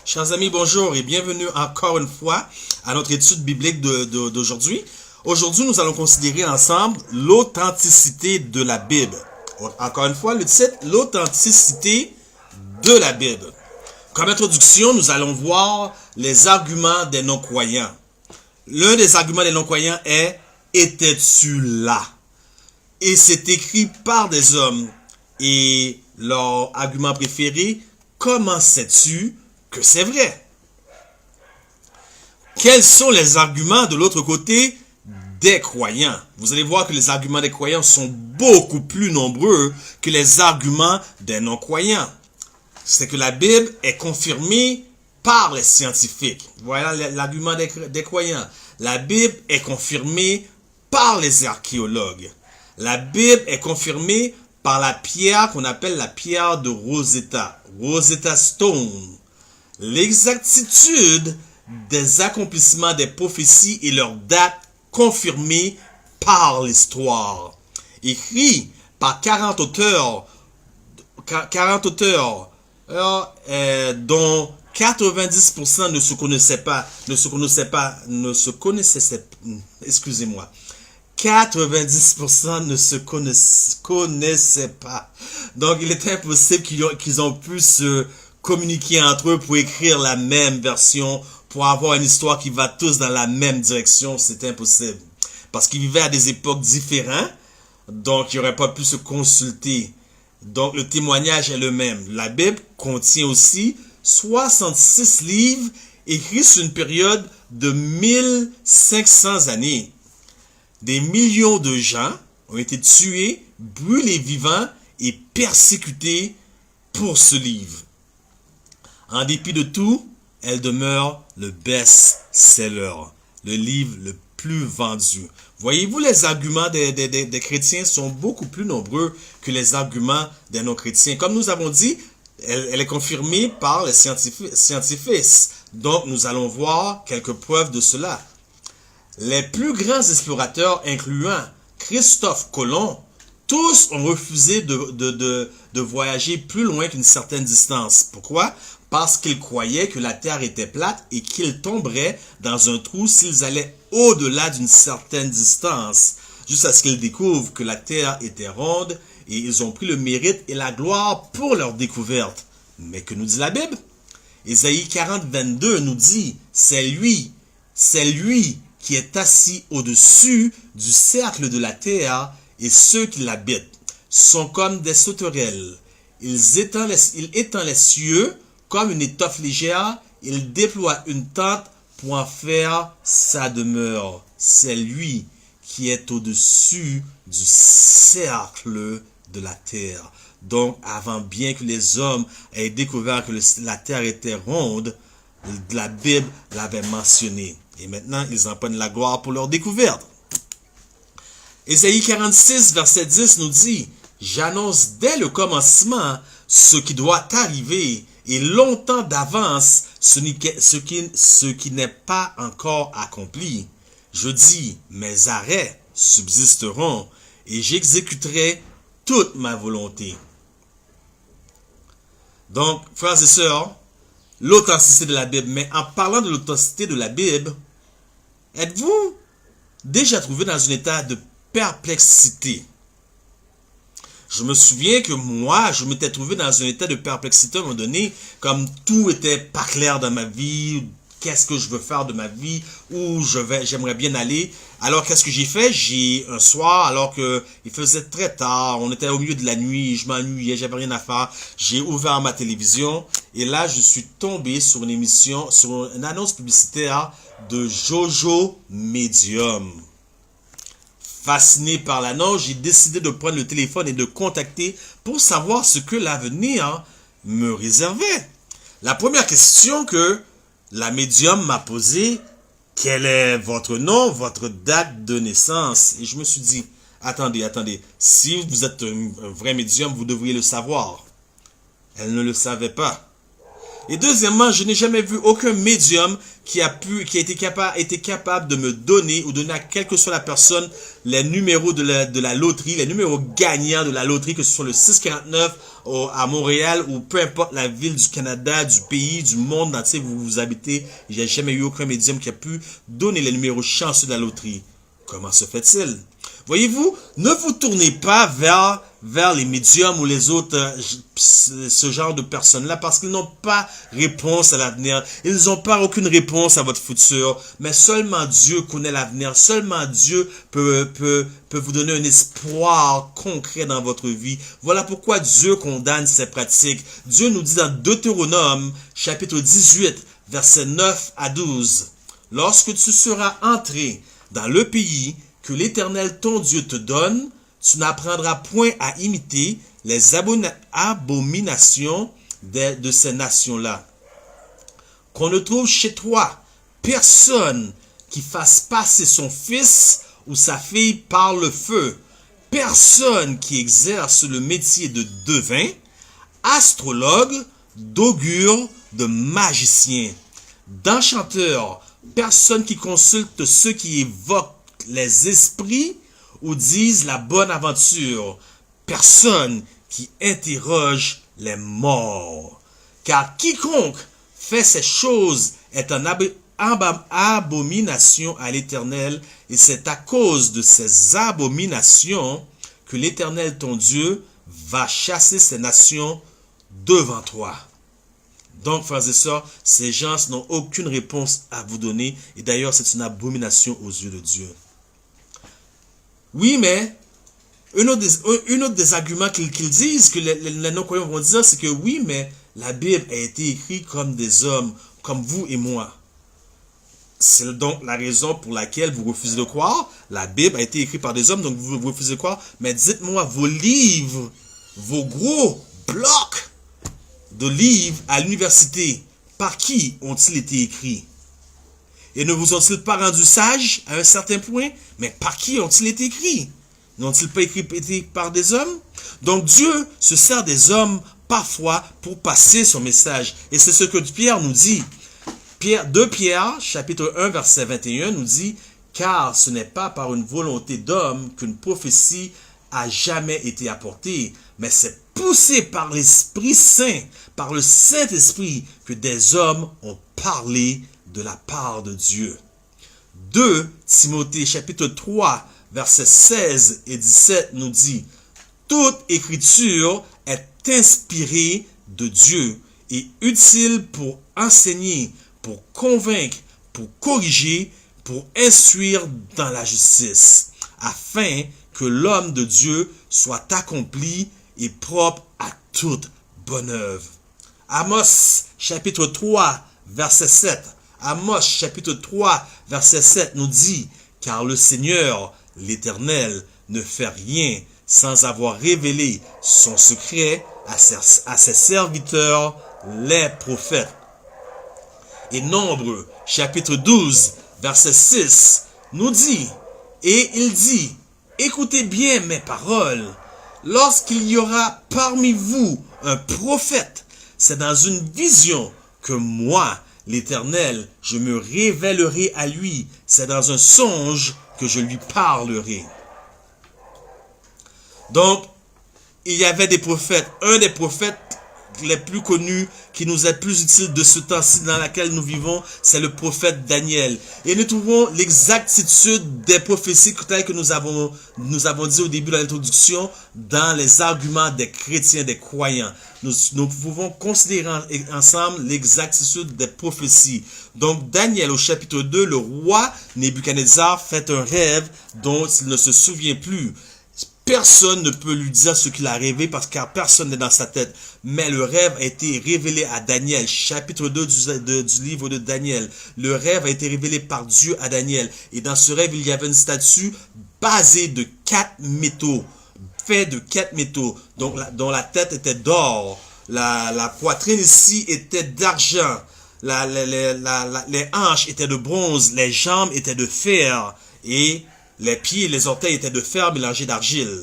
Chers amis, bonjour et bienvenue encore une fois à notre étude biblique d'aujourd'hui. Aujourd'hui, nous allons considérer ensemble l'authenticité de la Bible. Encore une fois, le titre, l'authenticité de la Bible. Comme introduction, nous allons voir les arguments des non-croyants. L'un des arguments des non-croyants est « Étais-tu là ?» Et c'est écrit par des hommes. Et leur argument préféré, « Comment sais-tu que c'est vrai ?» Quels sont les arguments de l'autre côté des croyants? Vous allez voir que les arguments des croyants sont beaucoup plus nombreux que les arguments des non-croyants. C'est que la Bible est confirmée par les scientifiques. Voilà l'argument des croyants. La Bible est confirmée par les archéologues. La Bible est confirmée par la pierre qu'on appelle la pierre de Rosetta, Rosetta Stone. L'exactitude des accomplissements des prophéties et leurs dates confirmées par l'histoire. Écrit par 40 auteurs dont 90% ne se connaissaient, excusez-moi. 90% ne se connaissaient pas. Donc, il est impossible qu'ils ont pu se communiquer entre eux pour écrire la même version, pour avoir une histoire qui va tous dans la même direction. C'est impossible. Parce qu'ils vivaient à des époques différentes, donc ils n'auraient pas pu se consulter. Donc, le témoignage est le même. La Bible contient aussi 66 livres écrits sur une période de 1500 années. Des millions de gens ont été tués, brûlés vivants et persécutés pour ce livre. En dépit de tout, elle demeure le best-seller, le livre le plus vendu. Voyez-vous, les arguments des chrétiens sont beaucoup plus nombreux que les arguments des non-chrétiens. Comme nous avons dit, elle est confirmée par les scientifiques. Donc, nous allons voir quelques preuves de cela. Les plus grands explorateurs, incluant Christophe Colomb, tous ont refusé de voyager plus loin qu'une certaine distance. Pourquoi? Parce qu'ils croyaient que la Terre était plate et qu'ils tomberaient dans un trou s'ils allaient au-delà d'une certaine distance, jusqu'à ce qu'ils découvrent que la Terre était ronde, et ils ont pris le mérite et la gloire pour leur découverte. Mais que nous dit la Bible? Ésaïe 40, 22 nous dit, c'est lui qui est assis au-dessus du cercle de la terre, et ceux qui l'habitent sont comme des sauterelles. Il étend les cieux comme une étoffe légère, il déploie une tente pour en faire sa demeure. C'est lui qui est au-dessus du cercle de la terre. Donc, avant bien que les hommes aient découvert que la terre était ronde, la Bible l'avait mentionné. Et maintenant, ils en prennent la gloire pour leur découverte. Ésaïe 46, verset 10 nous dit, « J'annonce dès le commencement ce qui doit arriver, et longtemps d'avance ce qui n'est pas encore accompli. Je dis, mes arrêts subsisteront, et j'exécuterai toute ma volonté. » Donc, frères et sœurs, l'authenticité de la Bible. Mais en parlant de l'authenticité de la Bible, êtes-vous déjà trouvé dans un état de perplexité? Je me souviens que moi, je m'étais trouvé dans un état de perplexité à un moment donné, comme tout était pas clair dans ma vie, qu'est-ce que je veux faire de ma vie, où j'aimerais bien aller. Alors, qu'est-ce que j'ai fait? Un soir, alors que il faisait très tard, on était au milieu de la nuit, je m'ennuyais, j'avais rien à faire, j'ai ouvert ma télévision, et là, je suis tombé sur une émission, sur une annonce publicitaire de Jojo Medium. Fasciné par l'annonce, j'ai décidé de prendre le téléphone et de contacter pour savoir ce que l'avenir me réservait. La première question que la médium m'a posée, quel est votre nom, votre date de naissance? Et je me suis dit, attendez, si vous êtes un vrai médium, vous devriez le savoir. Elle ne le savait pas. Et deuxièmement, je n'ai jamais vu aucun médium qui a été capable de me donner ou donner à quelle que soit la personne les numéros de la loterie, les numéros gagnants de la loterie, que ce soit le 649 à Montréal ou peu importe la ville du Canada, du pays, du monde entier où vous habitez. J'ai jamais eu aucun médium qui a pu donner les numéros chanceux de la loterie. Comment se fait-il? Voyez-vous, ne vous tournez pas vers les médiums ou les autres, ce genre de personnes-là, parce qu'ils n'ont pas réponse à l'avenir. Ils n'ont pas aucune réponse à votre futur. Mais seulement Dieu connaît l'avenir. Seulement Dieu peut vous donner un espoir concret dans votre vie. Voilà pourquoi Dieu condamne ces pratiques. Dieu nous dit dans Deutéronome, chapitre 18, versets 9 à 12. Lorsque tu seras entré dans le pays que l'Éternel ton Dieu te donne, tu n'apprendras point à imiter les abominations de ces nations-là. Qu'on ne trouve chez toi personne qui fasse passer son fils ou sa fille par le feu, personne qui exerce le métier de devin, astrologue, d'augure, de magicien, d'enchanteur, personne qui consulte ceux qui évoquent les esprits ou disent la bonne aventure, personne qui interroge les morts. Car quiconque fait ces choses est en abomination à l'Éternel, et c'est à cause de ces abominations que l'Éternel ton Dieu va chasser ces nations devant toi. Donc, frères et sœurs, ces gens n'ont aucune réponse à vous donner, et d'ailleurs, c'est une abomination aux yeux de Dieu. Oui, mais un autre des arguments qu'ils disent, que les non-croyants vont dire, c'est que oui, mais la Bible a été écrite comme des hommes, comme vous et moi. C'est donc la raison pour laquelle vous refusez de croire. La Bible a été écrite par des hommes, donc vous refusez de croire. Mais dites-moi, vos livres, vos gros blocs de livres à l'université, par qui ont-ils été écrits? Et ne vous ont-ils pas rendu sages à un certain point? Mais par qui ont-ils été écrits? N'ont-ils pas été par des hommes? Donc Dieu se sert des hommes parfois pour passer son message. Et c'est ce que Pierre nous dit. 2 Pierre, chapitre 1, verset 21, nous dit « Car ce n'est pas par une volonté d'homme qu'une prophétie a jamais été apportée, mais c'est poussé par l'Esprit Saint, par le Saint-Esprit, que des hommes ont parlé de la part de Dieu. » 2 Timothée chapitre 3 versets 16 et 17 nous dit « Toute écriture est inspirée de Dieu et utile pour enseigner, pour convaincre, pour corriger, pour instruire dans la justice, afin que l'homme de Dieu soit accompli et propre à toute bonne œuvre. » Amos chapitre 3 verset 7. Amos chapitre 3 verset 7 nous dit « Car le Seigneur, l'Éternel, ne fait rien sans avoir révélé son secret à ses serviteurs, les prophètes. » Et Nombre chapitre 12 verset 6 nous dit « Et il dit, écoutez bien mes paroles, lorsqu'il y aura parmi vous un prophète, c'est dans une vision que moi, l'Éternel, je me révélerai à lui. C'est dans un songe que je lui parlerai. » Donc, il y avait des prophètes. Un des prophètes les plus connus, qui nous est plus utile de ce temps-ci dans lequel nous vivons, c'est le prophète Daniel. Et nous trouvons l'exactitude des prophéties telles que nous avons dit au début de l'introduction dans les arguments des chrétiens, des croyants. Nous pouvons considérer ensemble l'exactitude des prophéties. Donc, Daniel, au chapitre 2, le roi Nebuchadnezzar fait un rêve dont il ne se souvient plus. Personne ne peut lui dire ce qu'il a rêvé car personne n'est dans sa tête. Mais le rêve a été révélé à Daniel, chapitre 2 du livre de Daniel. Le rêve a été révélé par Dieu à Daniel. Et dans ce rêve, il y avait une statue basée de 4 métaux, faite de 4 métaux, dont la tête était d'or, la poitrine ici était d'argent, les hanches étaient de bronze, les jambes étaient de fer, et les pieds et les orteils étaient de fer mélangés d'argile.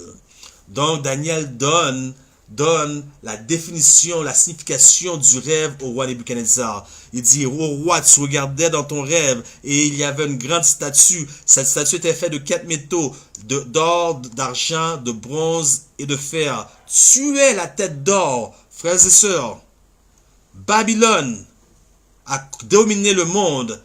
Donc Daniel donne donne la définition, la signification du rêve au roi Nebuchadnezzar. Il dit, ô roi, tu regardais dans ton rêve et il y avait une grande statue. Cette statue était faite de 4 métaux, d'or, d'argent, de bronze et de fer. Tu es la tête d'or, frères et sœurs. Babylone a dominé le monde,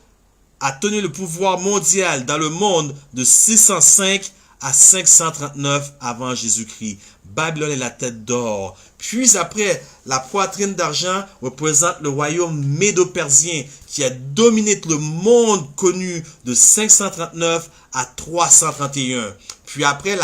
a tenu le pouvoir mondial dans le monde de 605 à 539 avant Jésus-Christ. Babylone est la tête d'or. Puis après, la poitrine d'argent représente le royaume médo-persien qui a dominé tout le monde connu de 539 à 331. Puis après,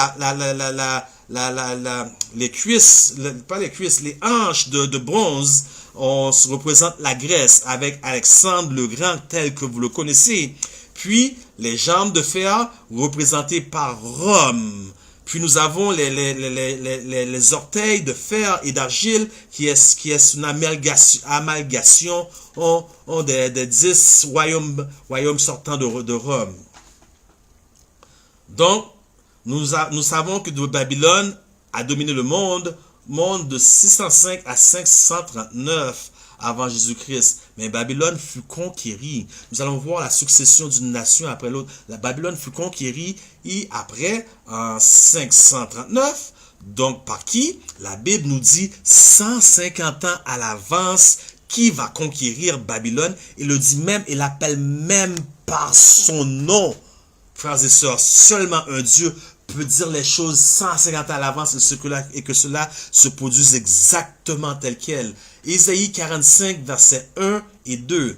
les cuisses, pas les cuisses, les hanches de bronze, on se représente la Grèce avec Alexandre le Grand tel que vous le connaissez. Puis les jambes de fer représentées par Rome. Puis nous avons les orteils de fer et d'argile qui est une amalgation des 10 royaumes sortants de Rome. Donc, nous savons que Babylone a dominé le monde de 605 à 539 avant Jésus-Christ. Mais Babylone fut conquérie. Nous allons voir la succession d'une nation après l'autre. La Babylone fut conquérie et après, en 539, donc par qui? La Bible nous dit 150 ans à l'avance qui va conquérir Babylone. Il le dit même, il l'appelle même par son nom. Frères et sœurs, seulement un Dieu peut dire les choses 150 ans à l'avance et que cela se produise exactement tel quel. Ésaïe 45, versets 1 et 2.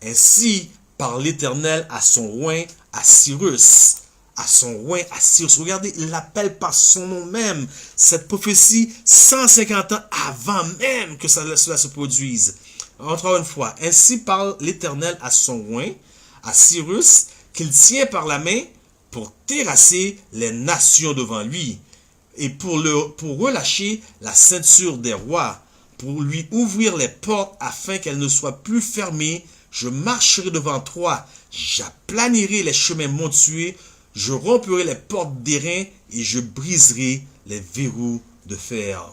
Ainsi parle l'Éternel à son roi, à Cyrus. À son roi, à Cyrus. Regardez, il l'appelle par son nom même. Cette prophétie, 150 ans avant même que cela se produise. Encore une fois, ainsi parle l'Éternel à son roi, à Cyrus, qu'il tient par la main pour terrasser les nations devant lui et pour relâcher la ceinture des rois, pour lui ouvrir les portes afin qu'elles ne soient plus fermées. Je marcherai devant toi, j'aplanirai les chemins montueux, je romperai les portes d'airain et je briserai les verrous de fer.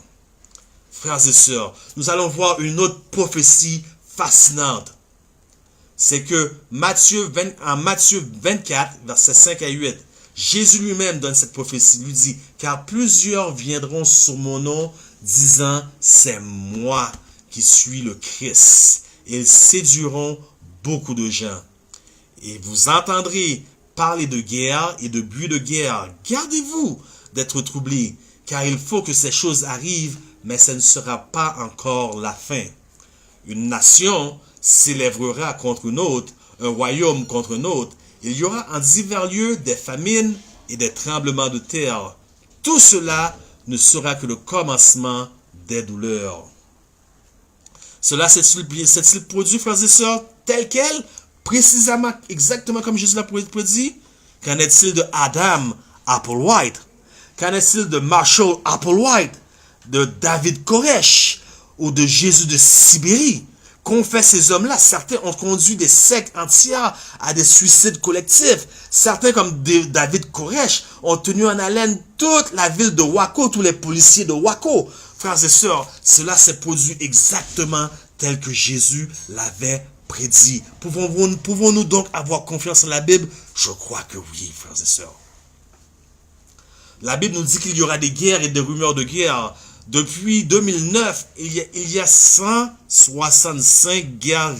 Frères et sœurs, nous allons voir une autre prophétie fascinante. C'est que en Matthieu 24, versets 5 à 8, Jésus lui-même donne cette prophétie, lui dit, car plusieurs viendront sur mon nom, disant, c'est moi qui suis le Christ. Et ils séduiront beaucoup de gens. Et vous entendrez parler de guerre et de bruit de guerre. Gardez-vous d'être troublés, car il faut que ces choses arrivent, mais ce ne sera pas encore la fin. Une nation s'élèvera contre une autre, un royaume contre un autre. Il y aura en divers lieux des famines et des tremblements de terre. Tout cela ne sera que le commencement des douleurs. Cela s'est-il produit, frères et sœurs, tel quel, précisément, exactement comme Jésus l'a prédit? Qu'en est-il de Adam Applewhite? Qu'en est-il de Marshall Applewhite? De David Koresh? Ou de Jésus de Sibérie? Qu'ont fait ces hommes-là? Certains ont conduit des sectes entières à des suicides collectifs. Certains, comme David Koresh, ont tenu en haleine toute la ville de Waco, tous les policiers de Waco. Frères et sœurs, cela s'est produit exactement tel que Jésus l'avait prédit. Pouvons-nous donc avoir confiance en la Bible? Je crois que oui, frères et sœurs. La Bible nous dit qu'il y aura des guerres et des rumeurs de guerre. Depuis 2009, il y a 165 guerres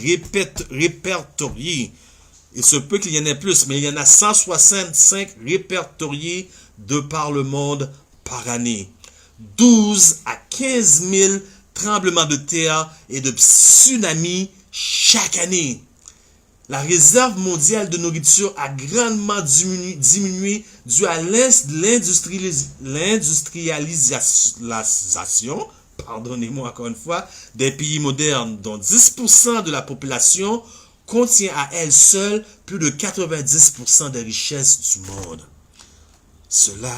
répertoriées. Il se peut qu'il y en ait plus, mais il y en a 165 répertoriées de par le monde par année. 12 à 15 000 tremblements de terre et de tsunamis chaque année. La réserve mondiale de nourriture a grandement diminué dû à l'industrialisation, pardonnez-moi encore une fois, des pays modernes, dont 10% de la population contient à elle seule plus de 90% des richesses du monde. Cela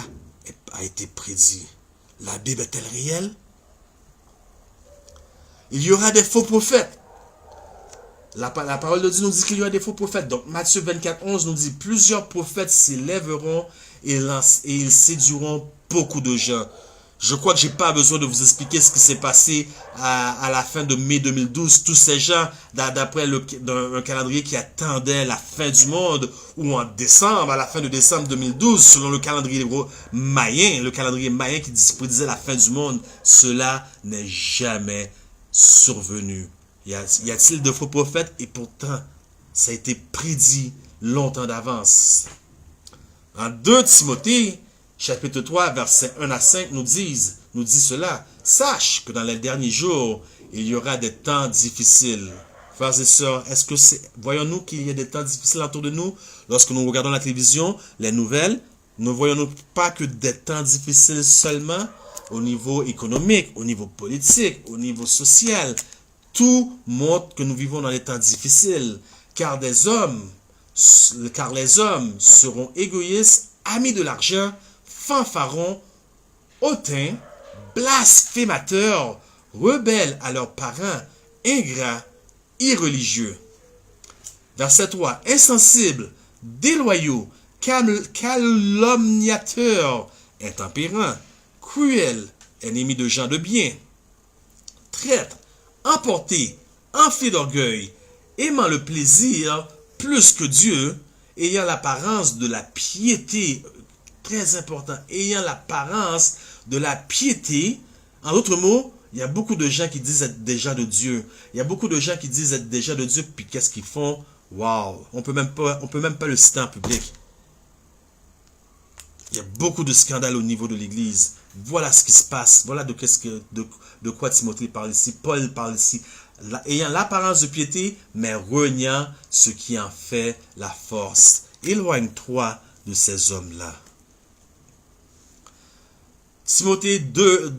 a été prédit. La Bible est-elle réelle? Il y aura des faux prophètes. La parole de Dieu nous dit qu'il y aura des faux prophètes. Donc Matthieu 24, 11 nous dit, plusieurs prophètes s'élèveront et ils séduiront beaucoup de gens. Je crois que j'ai pas besoin de vous expliquer ce qui s'est passé à la fin de mai 2012. Tous ces gens, d'après un calendrier qui attendait la fin du monde, ou en décembre, à la fin de décembre 2012, selon le calendrier mayen qui prédisait la fin du monde, cela n'est jamais survenu. Y a-t-il de faux prophètes? Et pourtant, ça a été prédit longtemps d'avance. En 2 Timothée, chapitre 3, versets 1 à 5 nous dit cela. Sache que dans les derniers jours, il y aura des temps difficiles. Frères et sœurs, voyons-nous qu'il y a des temps difficiles autour de nous? Lorsque nous regardons la télévision, les nouvelles, ne voyons-nous pas que des temps difficiles seulement au niveau économique, au niveau politique, au niveau social? Tout montre que nous vivons dans des temps difficiles, car les hommes seront égoïstes, amis de l'argent, fanfarons, hautains, blasphémateurs, rebelles à leurs parents, ingrats, irreligieux. Verset 3. Insensibles, déloyaux, calomniateurs, intempérants, cruels, ennemis de gens de bien, traîtres, emportés, enflés d'orgueil, aimant le plaisir plus que Dieu, ayant l'apparence de la piété, très important, ayant l'apparence de la piété. En d'autres mots, il y a beaucoup de gens qui disent être des gens de Dieu. Il y a beaucoup de gens qui disent être des gens de Dieu, puis qu'est-ce qu'ils font? Waouh! On peut même pas le citer en public. Il y a beaucoup de scandales au niveau de l'Église. Voilà ce qui se passe. Voilà de quoi Timothée parle ici. Paul parle ici. Ayant l'apparence de piété, mais reniant ce qui en fait la force. Éloigne-toi de ces hommes-là. Timothée 2,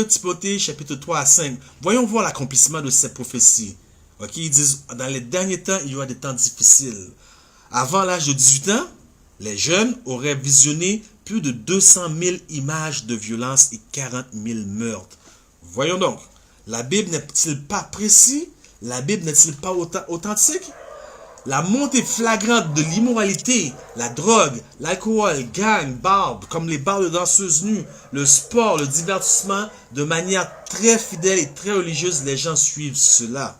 Timothée chapitre 3 à 5. Voyons voir l'accomplissement de ces prophéties. Ok, ils disent, dans les derniers temps, il y aura des temps difficiles. Avant l'âge de 18 ans, les jeunes auraient visionné plus de 200 000 images de violence et 40 000 meurtres. Voyons donc, la Bible n'est-il pas précis? La Bible n'est-il pas authentique? La montée flagrante de l'immoralité, la drogue, l'alcool, gang, barbes, comme les bars de danseuses nues, le sport, le divertissement, de manière très fidèle et très religieuse, les gens suivent cela.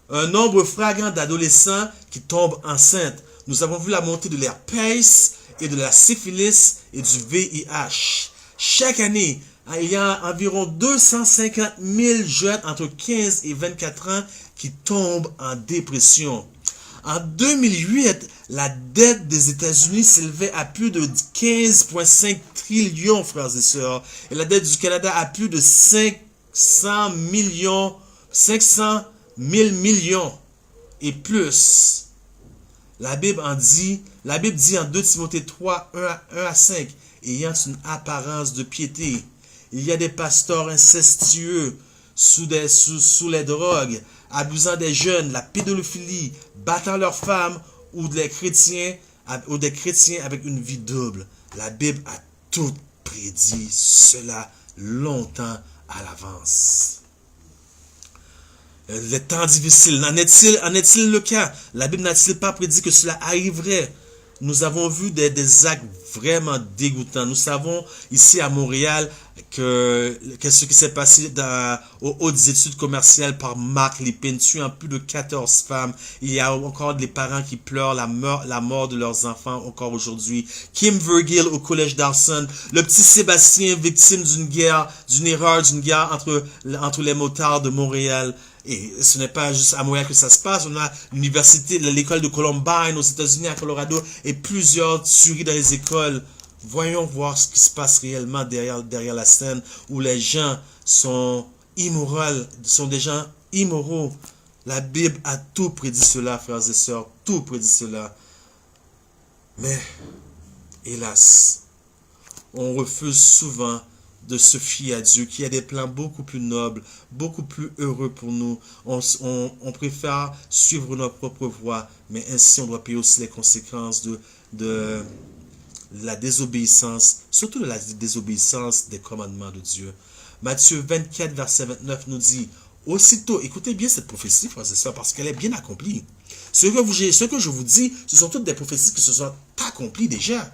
Un nombre flagrant d'adolescents qui tombent enceintes. Nous avons vu la montée de l'herpès et de la syphilis et du VIH. Chaque année, il y a environ 250 000 jeunes entre 15 et 24 ans qui tombent en dépression. En 2008, la dette des États-Unis s'élevait à plus de 15,5 trillions, frères et sœurs. Et la dette du Canada à plus de 500 000 millions et plus. La Bible dit en 2 Timothée 3, 1 à 5, ayant une apparence de piété. Il y a des pasteurs incestueux sous les drogues, abusant des jeunes, la pédophilie, battant leurs femmes ou des chrétiens avec une vie double. La Bible a tout prédit cela longtemps à l'avance. Les temps difficiles, en est-il le cas? La Bible n'a-t-il pas prédit que cela arriverait? Nous avons vu des actes vraiment dégoûtants. Nous savons ici à Montréal que ce qui s'est passé aux hautes études commerciales par Mark Lipin, tuant plus de 14 femmes. Il y a encore des parents qui pleurent la mort de leurs enfants encore aujourd'hui. Kim Vergil au collège d'Arson. Le petit Sébastien, victime d'une erreur d'une guerre entre les motards de Montréal. Et ce n'est pas juste à Montréal que ça se passe. On a l'université, l'école de Columbine aux États-Unis, à Colorado, et plusieurs tueries dans les écoles. Voyons voir ce qui se passe réellement derrière la scène, où les gens sont immoraux, sont des gens immoraux. La Bible a tout prédit cela, frères et sœurs, tout prédit cela. Mais, hélas, on refuse souvent de se fier à Dieu, qui a des plans beaucoup plus nobles, beaucoup plus heureux pour nous. On préfère suivre notre propre voie, mais ainsi on doit payer aussi les conséquences de la désobéissance, surtout de la désobéissance des commandements de Dieu. Matthieu 24, verset 29 nous dit, aussitôt, écoutez bien cette prophétie, frères et sœurs, parce qu'elle est bien accomplie. Ce que je vous dis, ce sont toutes des prophéties qui se sont accomplies déjà.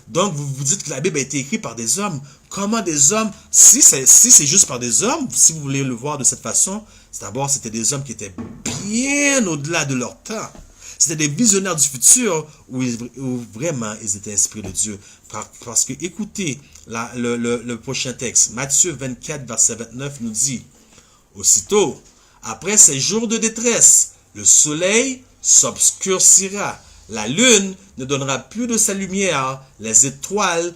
Donc, vous dites que la Bible a été écrite par des hommes. Comment des hommes? Si c'est juste par des hommes, si vous voulez le voir de cette façon, d'abord, c'était des hommes qui étaient bien au-delà de leur temps. C'était des visionnaires du futur où vraiment ils étaient inspirés de Dieu. Parce que, écoutez, le prochain texte, Matthieu 24, verset 29 nous dit, aussitôt, après ces jours de détresse, le soleil s'obscurcira, la lune ne donnera plus de sa lumière, les étoiles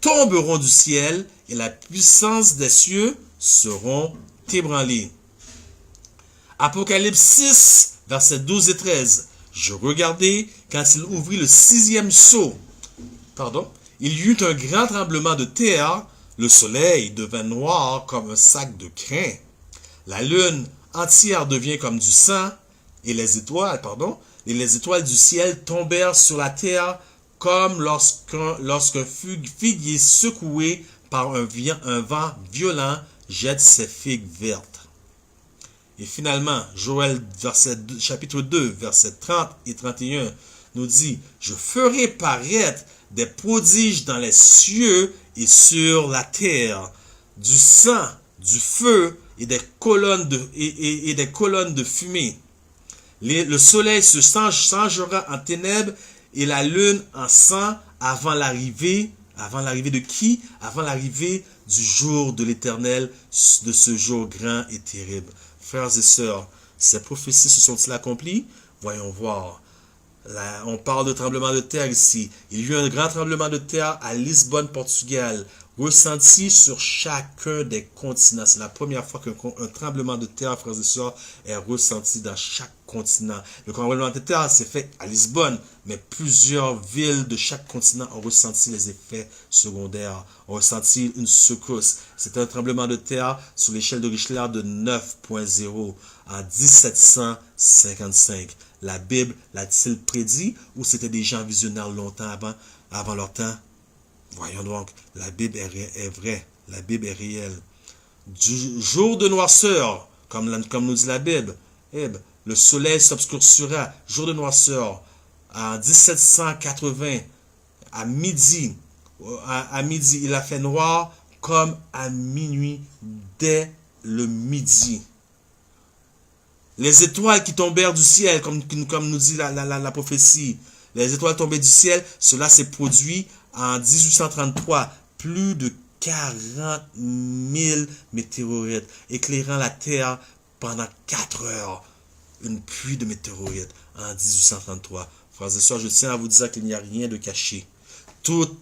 tomberont du ciel et la puissance des cieux seront ébranlées. Apocalypse 6, versets 12 et 13. Je regardai quand il ouvrit le 6e sceau. Il y eut un grand tremblement de terre, le soleil devint noir comme un sac de crin. La lune entière devient comme du sang, et les étoiles du ciel tombèrent sur la terre comme lorsqu'un figuier secoué par un vent violent jette ses figues vertes. Et finalement, Joël chapitre 2, versets 30 et 31 nous dit, « Je ferai paraître des prodiges dans les cieux et sur la terre, du sang, du feu et des colonnes de fumée. Le soleil se changera en ténèbres et la lune en sang avant l'arrivée de qui? Avant l'arrivée du jour de l'Éternel, de ce jour grand et terrible. » Frères et sœurs, ces prophéties se sont-ils accomplies? Voyons voir. Là, on parle de tremblement de terre ici. Il y a eu un grand tremblement de terre à Lisbonne, Portugal, ressenti sur chacun des continents. C'est la première fois qu'un tremblement de terre, frères et sœurs, est ressenti dans chaque continent. Le tremblement de terre s'est fait à Lisbonne, mais plusieurs villes de chaque continent ont ressenti les effets secondaires, ont ressenti une secousse. C'était un tremblement de terre sur l'échelle de Richter de 9.0 en 1755. La Bible l'a-t-il prédit ou c'était des gens visionnaires longtemps avant leur temps? Voyons donc, la Bible est vraie, la Bible est réelle. Du jour de noirceur, comme nous dit la Bible, le soleil s'obscurcira, jour de noirceur, en 1780, à midi, il a fait noir comme à minuit, dès le midi. Les étoiles qui tombèrent du ciel, comme nous dit la prophétie, les étoiles tombées du ciel, cela s'est produit en 1833, plus de 40 000 météorites, éclairant la Terre pendant 4 heures. Une pluie de météorites en 1833. Frères et sœurs, je tiens à vous dire qu'il n'y a rien de caché. Tout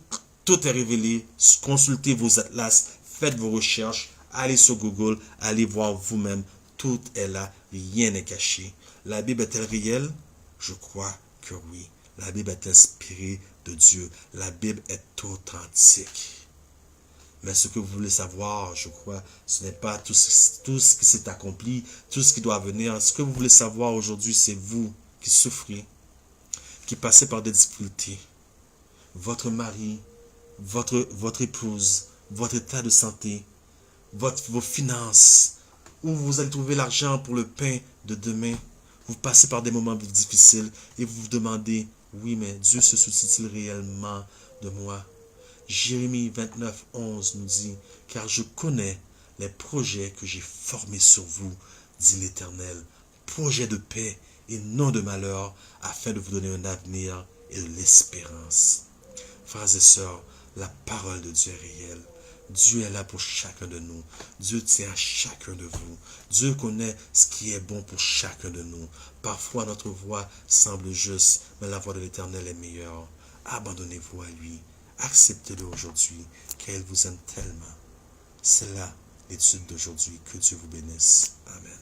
est révélé. Consultez vos atlas, faites vos recherches, allez sur Google, allez voir vous-même. Tout est là, rien n'est caché. La Bible est-elle réelle? Je crois que oui. La Bible est inspirée de Dieu. La Bible est authentique. Mais ce que vous voulez savoir, je crois, ce n'est pas tout ce qui s'est accompli, tout ce qui doit venir. Ce que vous voulez savoir aujourd'hui, c'est vous qui souffrez, qui passez par des difficultés. Votre mari, votre épouse, votre état de santé, vos finances, où vous allez trouver l'argent pour le pain de demain. Vous passez par des moments difficiles et vous vous demandez, oui, mais Dieu se soucie-t-il réellement de moi? Jérémie 29, 11 nous dit, car je connais les projets que j'ai formés sur vous, dit l'Éternel, projets de paix et non de malheur, afin de vous donner un avenir et de l'espérance. Frères et sœurs, la parole de Dieu est réelle. Dieu est là pour chacun de nous. Dieu tient à chacun de vous. Dieu connaît ce qui est bon pour chacun de nous. Parfois, notre voie semble juste, mais la voie de l'Éternel est meilleure. Abandonnez-vous à lui. Acceptez-le aujourd'hui, car il vous aime tellement. C'est là l'étude d'aujourd'hui. Que Dieu vous bénisse. Amen.